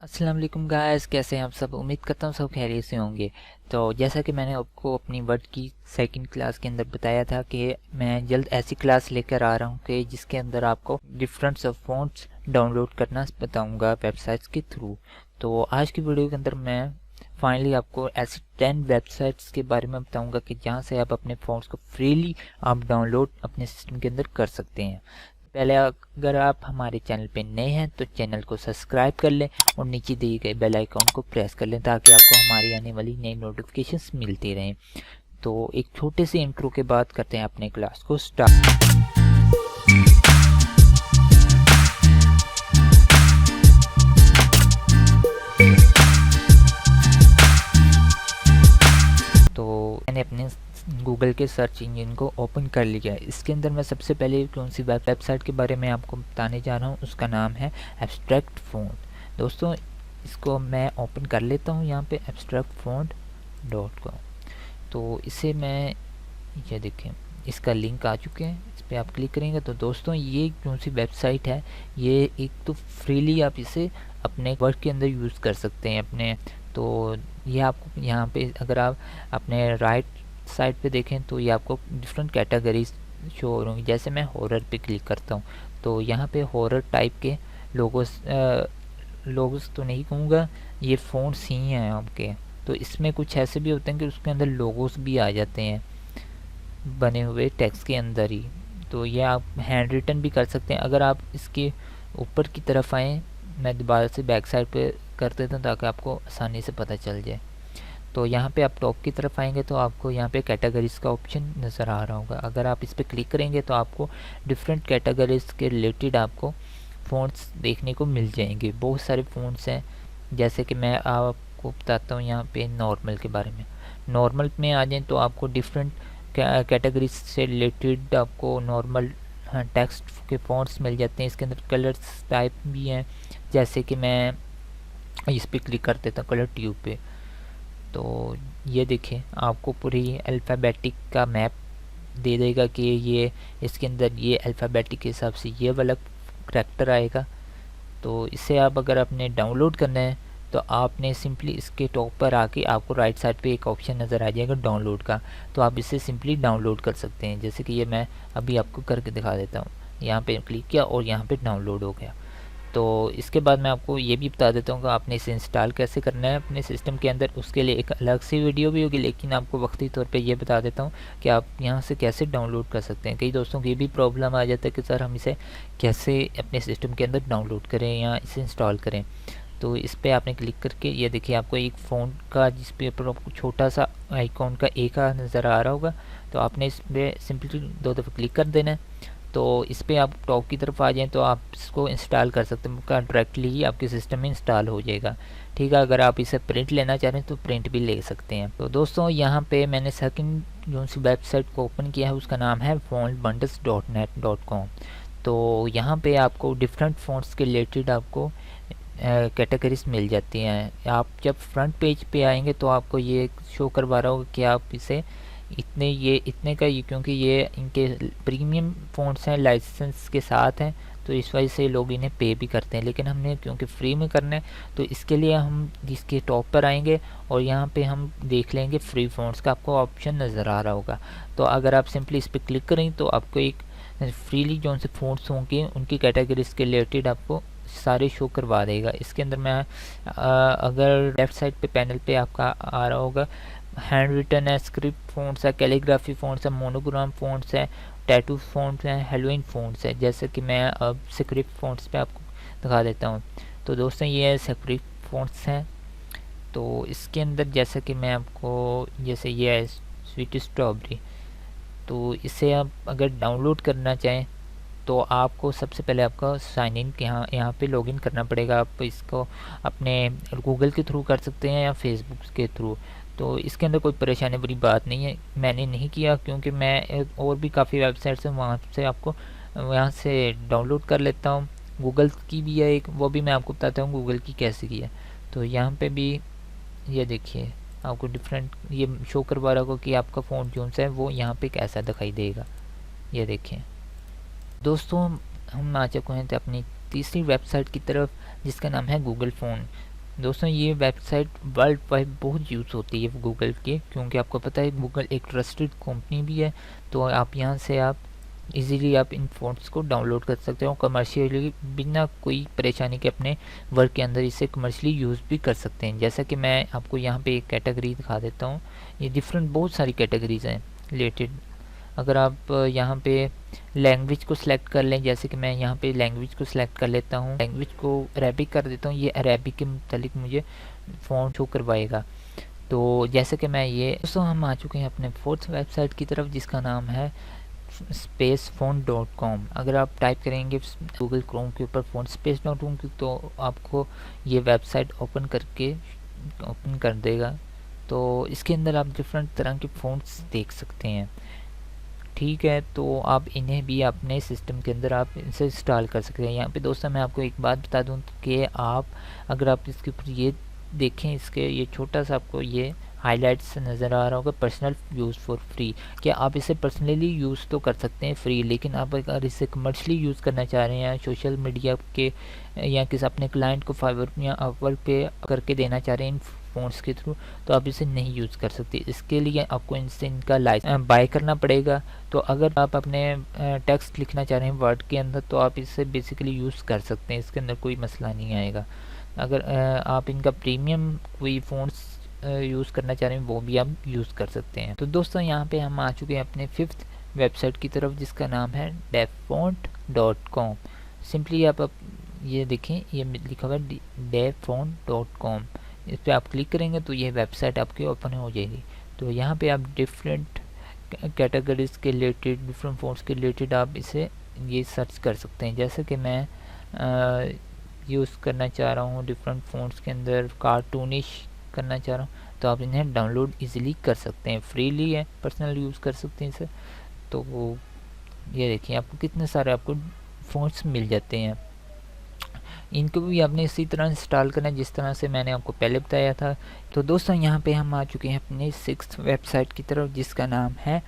अस्सलाम वालेकुम गाइस, कैसे हैं आप सब। उम्मीद करता हूँ सब खैरियत से होंगे। तो जैसा कि मैंने आपको अपनी वर्ड की सेकंड क्लास के अंदर बताया था कि मैं जल्द ऐसी क्लास लेकर आ रहा हूँ कि जिसके अंदर आपको डिफरेंट सब फ़ॉन्ट्स डाउनलोड करना बताऊँगा वेबसाइट्स के थ्रू। तो आज की वीडियो के अंदर मैं फाइनली आपको ऐसी 10 वेबसाइट्स के बारे में बताऊँगा कि जहाँ से आप अपने फ़ॉन्ट्स को फ्रीली आप डाउनलोड अपने सिस्टम के अंदर कर सकते हैं। पहले अगर आप हमारे चैनल पे नए हैं तो चैनल को सब्सक्राइब कर लें और नीचे दिए गए बेल आइकॉन को प्रेस कर लें ताकि आपको हमारी आने वाली नई नोटिफिकेशंस मिलती रहें। तो एक छोटे से इंट्रो के बाद करते हैं अपने क्लास को स्टार्ट। तो मैंने अपने गूगल के सर्च इंजन को ओपन कर लिया है। इसके अंदर मैं सबसे पहले कौन सी वेबसाइट के बारे में आपको बताने जा रहा हूँ, उसका नाम है एब्स्ट्रैक्ट फ़ॉन्ट। दोस्तों इसको मैं ओपन कर लेता हूँ यहाँ पे abstractfont.com। तो इसे मैं ये देखें, इसका लिंक आ चुके हैं, इस पर आप क्लिक करेंगे तो दोस्तों ये कौन सी वेबसाइट है, ये एक तो फ्रीली आप इसे अपने वर्क के अंदर यूज़ कर सकते हैं अपने। तो ये आपको यहाँ पे अगर आप अपने राइट साइड पे देखें तो ये आपको डिफरेंट कैटेगरीज शो हो रही। जैसे मैं हॉरर पे क्लिक करता हूँ तो यहाँ पे हॉरर टाइप के लोगोस तो नहीं कहूँगा, ये फ़ॉन्ट्स ही हैं आपके। तो इसमें कुछ ऐसे भी होते हैं कि उसके अंदर लोगोस भी आ जाते हैं बने हुए टेक्स्ट के अंदर ही। तो ये आप हैंड रिटन भी कर सकते हैं। अगर आप इसके ऊपर की तरफ आएँ, मैं दोबारा से बैक साइड पे कर देता हूँ ताकि आपको आसानी से पता चल जाए। तो यहाँ पे आप टॉप की तरफ आएंगे तो आपको यहाँ पे कैटेगरीज़ का ऑप्शन नज़र आ रहा होगा। अगर आप इस पर क्लिक करेंगे तो आपको डिफरेंट कैटेगरीज़ के रिलेटेड आपको फ़ॉन्ट्स देखने को मिल जाएंगे। बहुत सारे फ़ॉन्ट्स हैं, जैसे कि मैं आपको बताता हूँ यहाँ पे नॉर्मल के बारे में। नॉर्मल में आ जाएँ तो आपको डिफरेंट कैटेगरीज से रिलेटेड आपको नॉर्मल टेक्स्ट के फ़ॉन्ट्स मिल जाते हैं। इसके अंदर कलर्स टाइप भी हैं, जैसे कि मैं इस पर क्लिक कर देता हूँ कलर ट्यूब पे। तो ये देखिए आपको पूरी अल्फ़ाबेटिक का मैप दे देगा कि ये इसके अंदर ये अल्फ़ाबेटिक के हिसाब से ये वाला करैक्टर आएगा। तो इसे आप अगर आपने डाउनलोड करना है तो आपने सिंपली इसके टॉप पर आके आपको राइट साइड पे एक ऑप्शन नज़र आ जाएगा डाउनलोड का, तो आप इसे सिंपली डाउनलोड कर सकते हैं। जैसे कि ये मैं अभी आपको करके दिखा देता हूँ। यहाँ पे क्लिक किया और यहाँ पे डाउनलोड हो गया। तो इसके बाद मैं आपको ये भी बता देता हूँ कि आपने इसे इंस्टॉल कैसे करना है अपने सिस्टम के अंदर। उसके लिए एक अलग सी वीडियो भी होगी, लेकिन आपको वक्ती तौर पे ये बता देता हूँ कि आप यहाँ से कैसे डाउनलोड कर सकते हैं। कई दोस्तों की ये भी प्रॉब्लम आ जाता है कि सर हम इसे कैसे अपने सिस्टम के अंदर डाउनलोड करें या इसे इंस्टॉल करें। तो इस पर आपने क्लिक करके ये देखिए आपको एक फ़ोन का जिस पे आपको छोटा सा आइकॉन का ए का नज़र आ रहा होगा, तो आपने इस पर सिंपली 2 दफ़ा क्लिक कर देना है। तो इस पर आप टॉप की तरफ आ जाएँ तो आप इसको इंस्टॉल कर सकते हैं, का डायरेक्टली ही आपके सिस्टम में इंस्टॉल हो जाएगा। ठीक है, अगर आप इसे प्रिंट लेना चाह रहे हैं तो प्रिंट भी ले सकते हैं। तो दोस्तों यहाँ पे मैंने सेकंड जो सी वेबसाइट को ओपन किया है उसका नाम है fontbundles.net.com। तो यहाँ पे आपको डिफरेंट फ़ॉन्ट्स के रिलेटेड आपको कैटेगरीज मिल जाती हैं। आप जब फ्रंट पेज पे आएंगे तो आपको ये शो करवा रहा होगा कि आप इसे इतने का ये, क्योंकि ये इनके प्रीमियम फ़ॉन्ट्स हैं, लाइसेंस के साथ हैं, तो इस वजह से लोग इन्हें पे भी करते हैं। लेकिन हमने क्योंकि फ्री में करना है तो इसके लिए हम इसके टॉप पर आएंगे और यहाँ पे हम देख लेंगे फ्री फ़ॉन्ट्स का, आपको ऑप्शन नज़र आ रहा होगा। तो अगर आप सिंपली इस पर क्लिक करें तो आपको एक फ्रीली जो से फ़ॉन्ट्स होंगे उनकी कैटेगरीज के रिलेटेड आपको सारे शो करवा देगा। इसके अंदर मैं अगर लेफ़्ट साइड पे पैनल पे आपका आ रहा होगा, हैंड रिटन है, स्क्रिप्ट फ़ॉन्ट्स है, कैलीग्राफी फ़ॉन्ट्स है, मोनोग्राम फ़ॉन्ट्स है, टैटू फ़ॉन्ट्स हैं, हेलोइन फ़ॉन्ट्स है। जैसे कि मैं अब स्क्रिप्ट फ़ॉन्ट्स पे आपको दिखा देता हूँ। तो दोस्तों ये स्क्रिप्ट फ़ॉन्ट्स हैं। तो इसके अंदर जैसे कि मैं आपको, जैसे ये है स्वीट स्ट्रॉबेरी, तो इसे आप अगर डाउनलोड करना चाहें तो आपको सबसे पहले आपका साइन इन यहाँ पे लॉगिन करना पड़ेगा। आप इसको अपने गूगल के थ्रू कर सकते हैं या फेसबुक के थ्रू। तो इसके अंदर कोई परेशानी वाली बात नहीं है। मैंने नहीं किया क्योंकि मैं और भी काफ़ी वेबसाइट्स हैं वहाँ से आपको यहाँ से डाउनलोड कर लेता हूँ। गूगल की भी है एक, वो भी मैं आपको बताता हूँ गूगल की कैसे की है। तो यहाँ पे भी ये देखिए आपको डिफरेंट ये शो करवा रहा होगा कि आपका फ़ोन जो है वो यहाँ पे कैसा दिखाई देगा। ये देखिए दोस्तों हम आ चुके हैं अपनी तीसरी वेबसाइट की तरफ जिसका नाम है गूगल फ़ोन। दोस्तों ये वेबसाइट वर्ल्ड वाइड बहुत यूज़ होती है गूगल के, क्योंकि आपको पता है गूगल एक ट्रस्टेड कंपनी भी है। तो आप यहाँ से आप इजीली आप इन फ़ॉन्ट्स को डाउनलोड कर सकते हो कमर्शियली, बिना कोई परेशानी के अपने वर्क के अंदर इसे कमर्शियली यूज़ भी कर सकते हैं। जैसा कि मैं आपको यहाँ पे एक कैटेगरी दिखा देता हूँ। ये डिफरेंट बहुत सारी कैटेगरीज हैं रिलेटेड। अगर आप यहाँ पे लैंग्वेज को सिलेक्ट कर लें, जैसे कि मैं यहाँ पे लैंग्वेज को सिलेक्ट कर लेता हूँ, लैंग्वेज को अरेबिक कर देता हूँ, ये अरेबिक के मुतालिक मुझे फ़ॉन्ट शो करवाएगा। तो जैसे कि मैं ये दोस्तों हम आ चुके हैं अपने फोर्थ वेबसाइट की तरफ, जिसका नाम है spacefont.com। अगर आप टाइप करेंगे गूगल क्रोम के ऊपर fontspace.com तो आपको ये वेबसाइट ओपन कर देगा। तो इसके अंदर आप डिफरेंट तरह के फ़ॉन्ट्स देख सकते हैं। ठीक है, तो आप इन्हें भी अपने सिस्टम के अंदर आप इनसे इंस्टॉल कर सकते हैं। यहाँ पे दोस्तों मैं आपको एक बात बता दूँ कि आप अगर आप इसके ऊपर ये देखें, इसके ये छोटा सा आपको ये हाईलाइट्स नज़र आ रहा होगा, पर्सनल यूज़ फॉर फ्री। क्या आप इसे पर्सनली यूज़ तो कर सकते हैं फ्री, लेकिन आप अगर इसे कमर्शली यूज़ करना चाह रहे हैं सोशल मीडिया के या किसी अपने क्लाइंट को फाइवर या अपवर्क पे करके देना चाह रहे हैं इन फ़ॉन्ट्स के थ्रू, तो आप इसे नहीं यूज़ कर सकते। इसके लिए आपको इनसे इनका लाइसेंस बाय करना पड़ेगा। तो अगर आप अपने टेक्स्ट लिखना चाह रहे हैं वर्ड के अंदर, तो आप इसे बेसिकली यूज़ कर सकते हैं, इसके अंदर कोई मसला नहीं आएगा। अगर आप इनका प्रीमियम कोई फ़ॉन्ट्स यूज़ करना चाह रहे हैं, वो भी आप यूज़ कर सकते हैं। तो दोस्तों यहाँ पे हम आ चुके हैं अपने फिफ्थ वेबसाइट की तरफ, जिसका नाम है devfont.com। सिंपली आप ये देखें, ये लिखा हुआ है devfont.com। इस पर आप क्लिक करेंगे तो ये वेबसाइट आपकी ओपन हो जाएगी। तो यहाँ पे आप डिफरेंट कैटेगरीज के रिलेटेड, डिफरेंट फ़ॉन्ट्स के रिलेटेड आप इसे ये सर्च कर सकते हैं। जैसे कि मैं यूज़ करना चाह रहा हूँ डिफरेंट फ़ॉन्ट्स के अंदर कार्टूनिश करना चाह रहा हूँ, तो आप इन्हें डाउनलोड इजीली कर सकते हैं, फ्रीली है, पर्सनल यूज़ कर सकते हैं इसे। तो वो ये देखिए आपको कितने सारे आपको फ़ॉन्ट्स मिल जाते हैं। इनको भी आपने इसी तरह इंस्टॉल करना है जिस तरह से मैंने आपको पहले बताया था। तो दोस्तों यहाँ पे हम आ चुके हैं अपनी सिक्स्थ वेबसाइट की तरफ, जिसका नाम है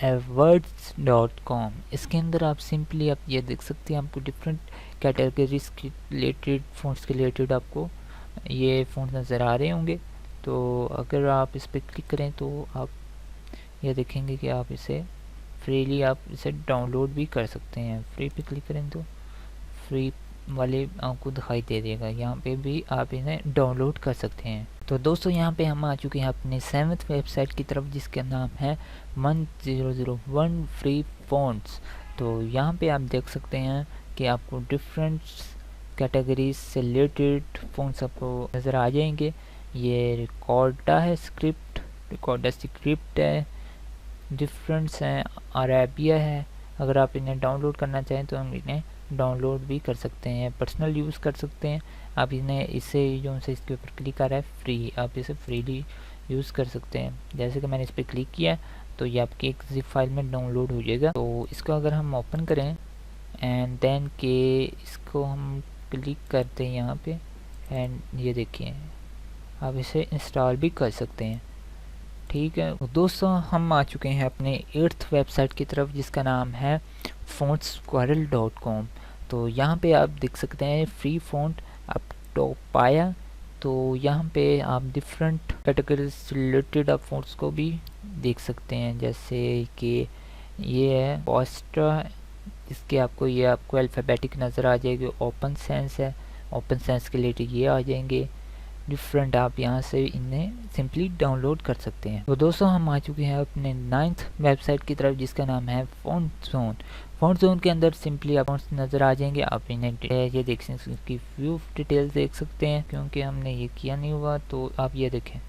words.com। इसके अंदर आप सिंपली आप ये देख सकते हैं, आपको डिफरेंट कैटेगरीज के रिलेटेड फ़ॉन्ट्स के रिलेटेड आपको ये फ़ॉन्ट्स नज़र आ रहे होंगे। तो अगर आप इस पर क्लिक करें तो आप ये देखेंगे कि आप इसे फ्रीली आप इसे डाउनलोड भी कर सकते हैं। फ्री पे क्लिक करें तो फ्री वाले आपको दिखाई दे देगा, यहाँ पे भी आप इन्हें डाउनलोड कर सकते हैं। तो दोस्तों यहाँ पे हम आ चुके हैं अपने सेवंथ वेबसाइट की तरफ, जिसका नाम है 1001 फ्री फ़ॉन्ट्स। तो यहाँ पे आप देख सकते हैं कि आपको डिफरेंट कैटेगरीज से रिलेटेड फ़ॉन्ट्स आपको नज़र आ जाएंगे। ये रिकॉर्डा स्क्रिप्ट है, डिफरेंट्स हैं, अरेबिया है। अगर आप इन्हें डाउनलोड करना चाहें तो हम इन्हें डाउनलोड भी कर सकते हैं, पर्सनल यूज़ कर सकते हैं। आप इन्हें इसे जो से इसके ऊपर क्लिक आ रहा है फ्री, आप इसे फ्रीली यूज़ कर सकते हैं। जैसे कि मैंने इस पर क्लिक किया तो ये आपकी एक ज़िप फाइल में डाउनलोड हो जाएगा। तो इसको अगर हम ओपन करें एंड देन के इसको हम क्लिक करते हैं यहाँ पे, एंड ये देखिए आप इसे इंस्टॉल भी कर सकते हैं। ठीक है, तो दोस्तों हम आ चुके हैं अपने 8th वेबसाइट की तरफ, जिसका नाम है fontsquirrel.com। तो यहाँ पे आप देख सकते हैं फ्री फ़ॉन्ट आप टॉप पाया। तो यहाँ पे आप डिफरेंट कैटेगरीज से रिलेटेड आप फ़ॉन्ट्स को भी देख सकते हैं, जैसे कि ये है पोस्टा, इसके आपको ये आपको अल्फ़ाबेटिक नज़र आ जाएगी। ओपन सेंस है, ओपन सेंस के रिलेटेड ये आ जाएंगे डिफरेंट, आप यहाँ से इन्हें सिंपली डाउनलोड कर सकते हैं। तो दोस्तों हम आ चुके हैं अपने 9th वेबसाइट की तरफ, जिसका नाम है फ़ॉन्ट ज़ोन। फ़ॉन्ट ज़ोन के अंदर सिंपली आप फ़ॉन्ट्स नज़र आ जाएंगे, आप इन्हें ये देख सकते हैं, इसकी व्यू डिटेल्स देख सकते हैं। क्योंकि हमने ये किया नहीं हुआ तो आप ये देखें,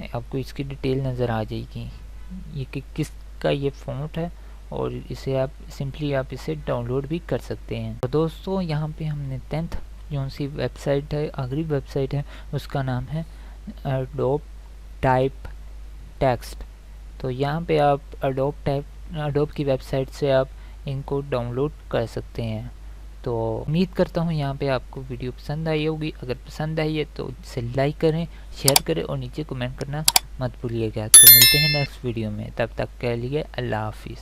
आपको इसकी डिटेल नज़र आ जाएगी, ये कि किसका ये फ़ॉन्ट है, और इसे आप सिंपली आप इसे डाउनलोड भी कर सकते हैं। तो दोस्तों यहाँ पे हमने 10th जो सी वेबसाइट है, आखिरी वेबसाइट है, उसका नाम है एडोब टाइप टेक्स्ट। तो यहाँ पे आप एडोब की वेबसाइट से आप इनको डाउनलोड कर सकते हैं। तो उम्मीद करता हूँ यहाँ पे आपको वीडियो पसंद आई होगी। अगर पसंद आई है तो इसे लाइक करें, शेयर करें और नीचे कमेंट करना मत भूलिएगा। तो मिलते हैं नेक्स्ट वीडियो में, तब तक के लिए अल्लाह हाफिज़।